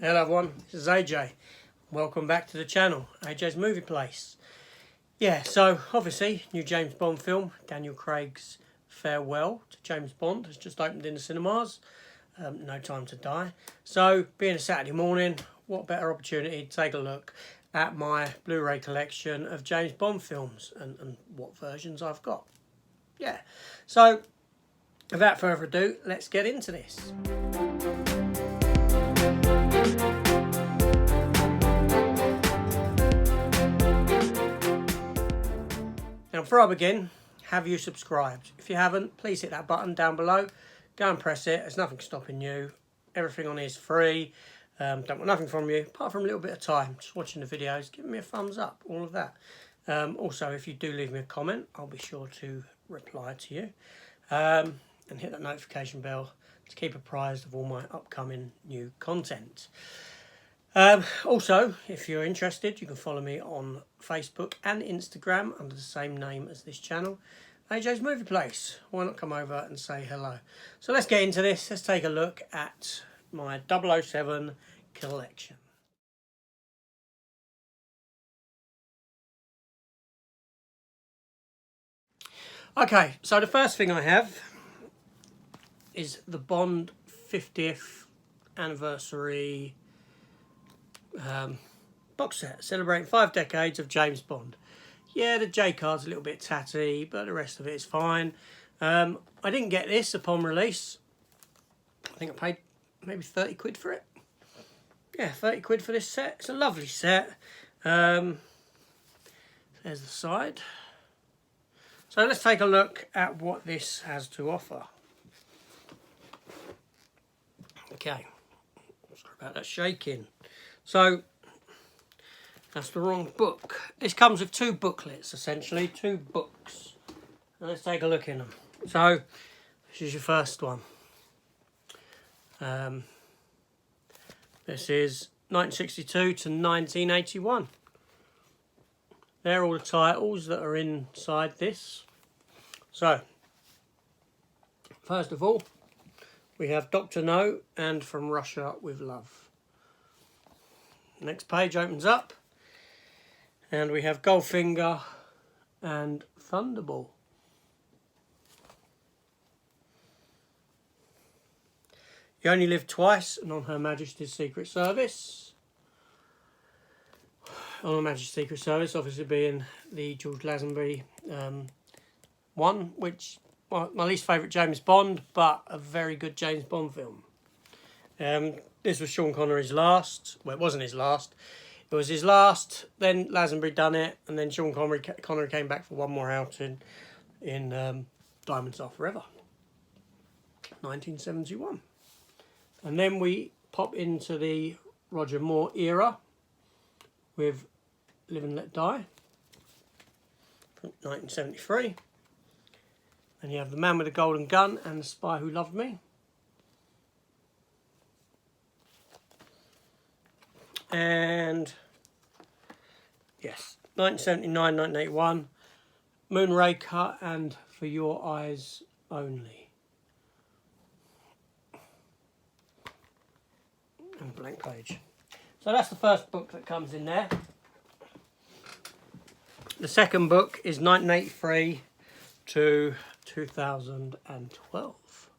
Hello everyone, this is AJ. Welcome back to the channel, AJ's Movie Place. Yeah, so obviously, new James Bond film, Daniel Craig's Farewell to James Bond, has just opened in the cinemas. No Time to Die. So, being a Saturday morning, what better opportunity to take a look at my Blu-ray collection of James Bond films and what versions I've got. Yeah, so without further ado, let's get into this. Now, before I begin, have you subscribed? If you haven't, please hit that button down below. Go and press it. There's nothing stopping you. Everything on here is free. Don't want nothing from you, apart from a little bit of time. Just watching the videos, giving me a thumbs up, all of that. Also, if you do leave me a comment, I'll be sure to reply to you. And hit that notification bell to keep apprised of all my upcoming new content. Also, if you're interested, you can follow me on Facebook and Instagram under the same name as this channel, AJ's Movie Place. Why not come over and say hello? So let's get into this. Let's take a look at my 007 collection. Okay, so the first thing I have is the Bond 50th anniversary box set, celebrating 5 decades of James Bond. Yeah, the J card's a little bit tatty, but the rest of it is fine. I didn't get this upon release. I think I paid maybe 30 quid for it. Yeah, 30 quid for this set. It's a lovely set. There's the side. So let's take a look at what this has to offer. Okay, sorry about that shaking. So, that's the wrong book. This comes with 2 booklets, essentially, 2 books. Now let's take a look in them. So, this is your first one. This is 1962 to 1981. They're all the titles that are inside this. So, first of all, we have Dr. No and From Russia with Love. Next page opens up and we have Goldfinger and Thunderball. You Only Live Twice and On Her Majesty's Secret Service. On Her Majesty's Secret Service, obviously being the George Lazenby one, which, well, my least favourite James Bond, but a very good James Bond film. This was Sean Connery's last. Well, it wasn't his last. It was his last. Then Lazenby done it, and then Sean Connery came back for one more outing in Diamonds Are Forever, 1971. And then we pop into the Roger Moore era with Live and Let Die, from 1973. And you have The Man with the Golden Gun and The Spy Who Loved Me. And yes, 1979, 1981, Moonraker and For Your Eyes Only. And blank page. So that's the first book that comes in there. The second book is 1983 to 2012.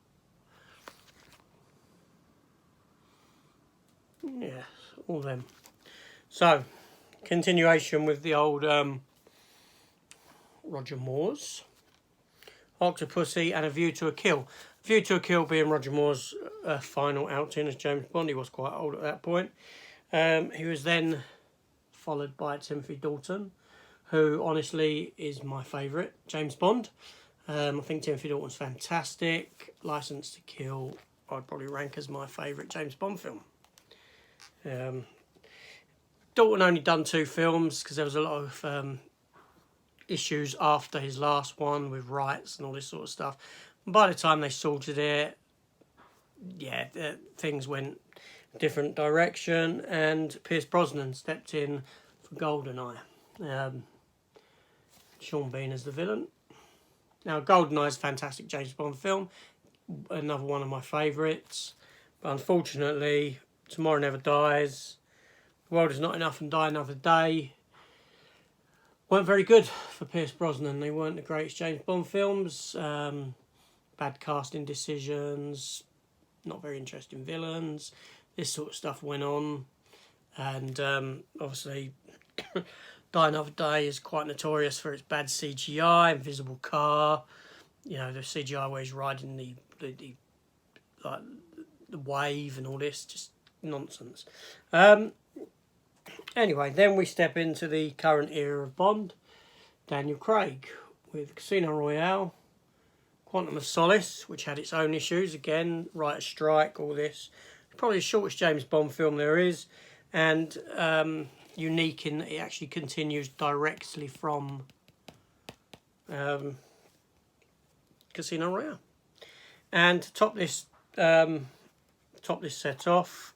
Yes, all them. So, continuation with the old Roger Moore's. Octopussy and A View to a Kill. A View to a Kill being Roger Moore's final outing as James Bond. He was quite old at that point. He was then followed by Timothy Dalton, who honestly is my favourite James Bond. I think Timothy Dalton's fantastic. Licence to Kill, I'd probably rank as my favourite James Bond film. Dalton only done 2 films because there was a lot of issues after his last one with rights and all this sort of stuff. And by the time they sorted it, yeah, things went a different direction, and Pierce Brosnan stepped in for GoldenEye. Sean Bean as the villain. Now, GoldenEye is a fantastic James Bond film, another one of my favourites, but unfortunately Tomorrow Never Dies, The World Is Not Enough and Die Another Day weren't very good for Pierce Brosnan. They weren't the greatest James Bond films. Bad casting decisions, not very interesting villains. This sort of stuff went on. And obviously Die Another Day is quite notorious for its bad CGI, invisible car, you know, the CGI where he's riding the wave and all this, just nonsense. Anyway, then we step into the current era of Bond, Daniel Craig, with Casino Royale, Quantum of Solace, which had its own issues, again, writer's strike, all this. Probably the shortest James Bond film there is, and unique in that it actually continues directly from Casino Royale. And to top this set off,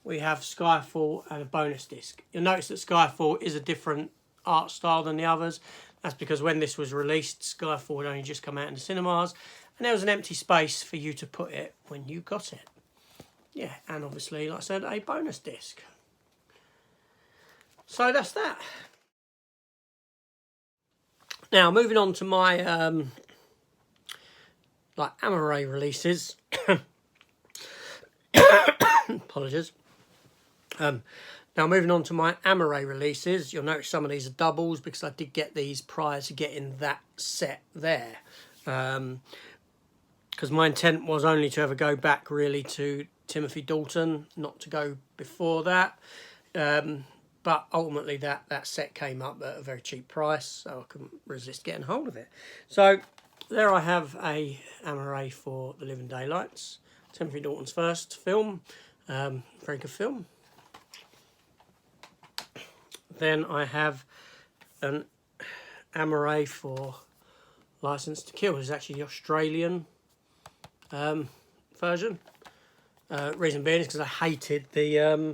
we have Skyfall and a bonus disc. You'll notice that Skyfall is a different art style than the others. That's because when this was released, Skyfall had only just come out in the cinemas, and there was an empty space for you to put it when you got it. Yeah, and obviously, like I said, a bonus disc. So that's that. Now, moving on to my Amaray releases. Apologies. Now, moving on to my Amaray releases, you'll notice some of these are doubles because I did get these prior to getting that set there. Because my intent was only to ever go back really to Timothy Dalton, not to go before that. But ultimately that set came up at a very cheap price, so I couldn't resist getting hold of it. So there I have a Amaray for The Living Daylights, Timothy Dalton's first film. Very good film. Then I have an Amaray for License to Kill. It's actually the Australian version. Reason being is because I hated the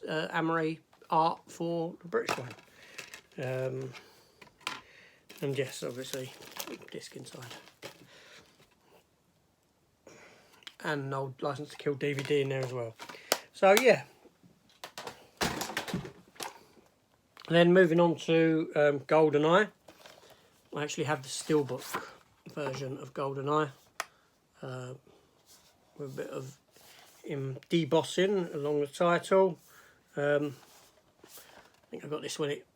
Amaray art for the British one. And yes, obviously, disc inside. And an old License to Kill DVD in there as well. So yeah. Then moving on to GoldenEye. I actually have the steelbook version of GoldenEye with a bit of debossing along the title. I think I got this when it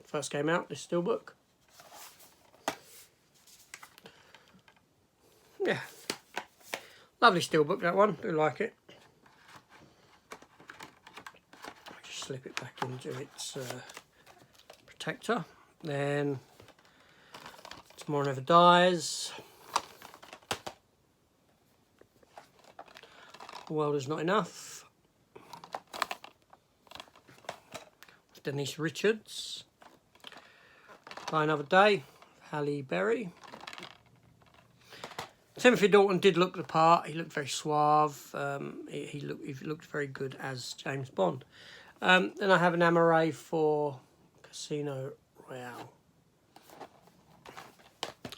first came out, this steelbook. Yeah, lovely steelbook, that one. Do like it. Just slip it back into its protector. Then Tomorrow Never Dies. The World Is Not Enough. Denise Richards. Die Another Day. Halle Berry. Timothy Dalton did look the part. He looked very suave. He looked very good as James Bond. Then I have an Amaray for Casino Royale.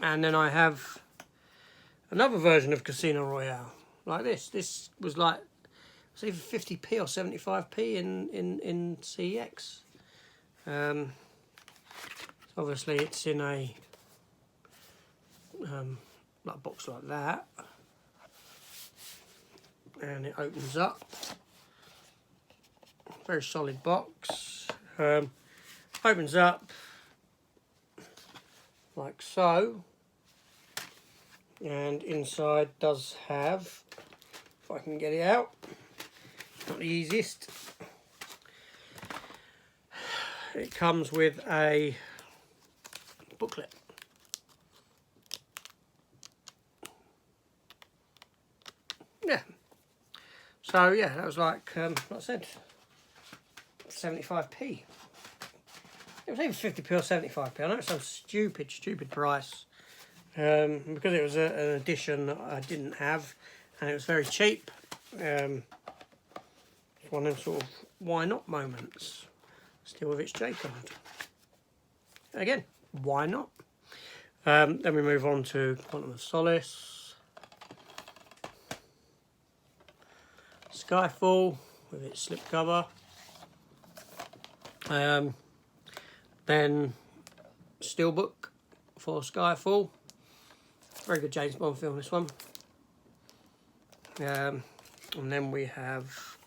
And then I have another version of Casino Royale, like this. This was like, it's either 50p or 75p in CEX. Obviously it's in a like box like that, and it opens up. Very solid box. Opens up like so, and inside does have, if I can get it out, not the easiest, it comes with a booklet. Yeah. So yeah, that was like what I said, 75p. It was either 50p or 75p. I know it's some stupid price. Because it was an edition that I didn't have, and it was very cheap. It's one of them sort of why not moments. Still with its J card. Again, why not? Then we move on to Quantum of Solace. Skyfall with its slipcover. Then Steelbook for Skyfall. Very good James Bond film, this one. And then we have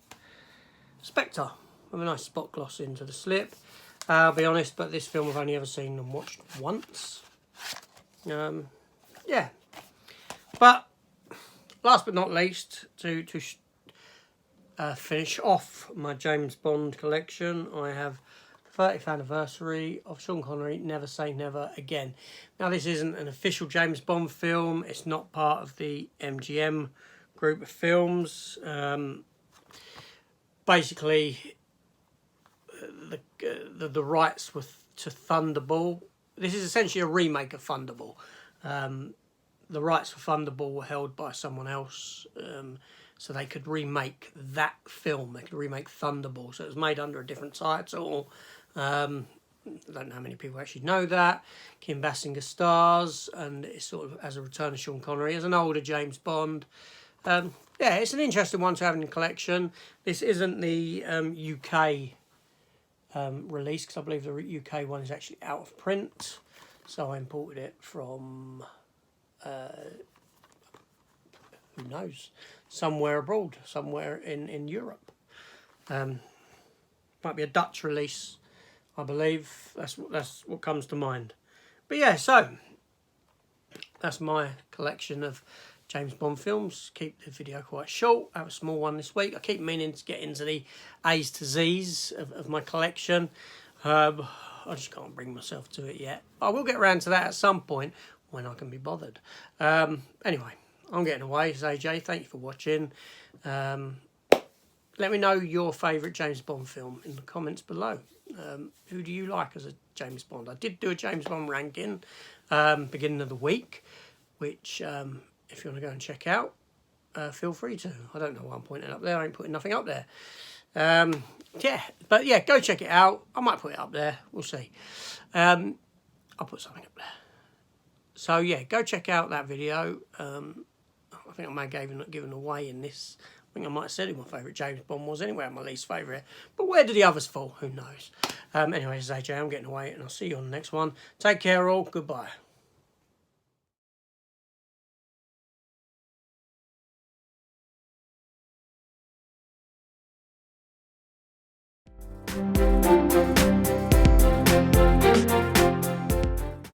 Spectre with a nice spot gloss into the slip. I'll be honest, but this film I've only ever seen and watched once. Yeah. But last but not least, to finish off my James Bond collection, I have 30th anniversary of Sean Connery, Never Say Never Again. Now, this isn't an official James Bond film. It's not part of the MGM group of films. Basically, the rights were to Thunderball. This is essentially a remake of Thunderball. The rights for Thunderball were held by someone else, so they could remake that film. They could remake Thunderball. So it was made under a different title. I don't know how many people actually know that. Kim Basinger stars, and it's sort of as a return of Sean Connery as an older James Bond. Yeah, it's an interesting one to have in the collection. This isn't the UK release, because I believe the UK one is actually out of print. So I imported it from, who knows, somewhere abroad, somewhere in Europe. Might be a Dutch release, I believe. That's what comes to mind. But yeah, so that's my collection of James Bond films. Keep the video quite short. I have a small one this week. I keep meaning to get into the A's to Z's of my collection. I just can't bring myself to it yet. I will get around to that at some point when I can be bothered. Anyway, I'm getting away. It's AJ. Thank you for watching. Let me know your favourite James Bond film in the comments below. Who do you like as a James Bond? I did do a James Bond ranking beginning of the week, which if you want to go and check out, feel free to. I don't know why I'm pointing up there. I ain't putting nothing up there. Yeah, but yeah, go check it out. I might put it up there. We'll see. I'll put something up there. So yeah, go check out that video. I think I may have given away in this. I think I might have said who my favourite James Bond was anyway, my least favourite. But where did the others fall? Who knows? Anyway, this is AJ. I'm getting away, and I'll see you on the next one. Take care all. Goodbye.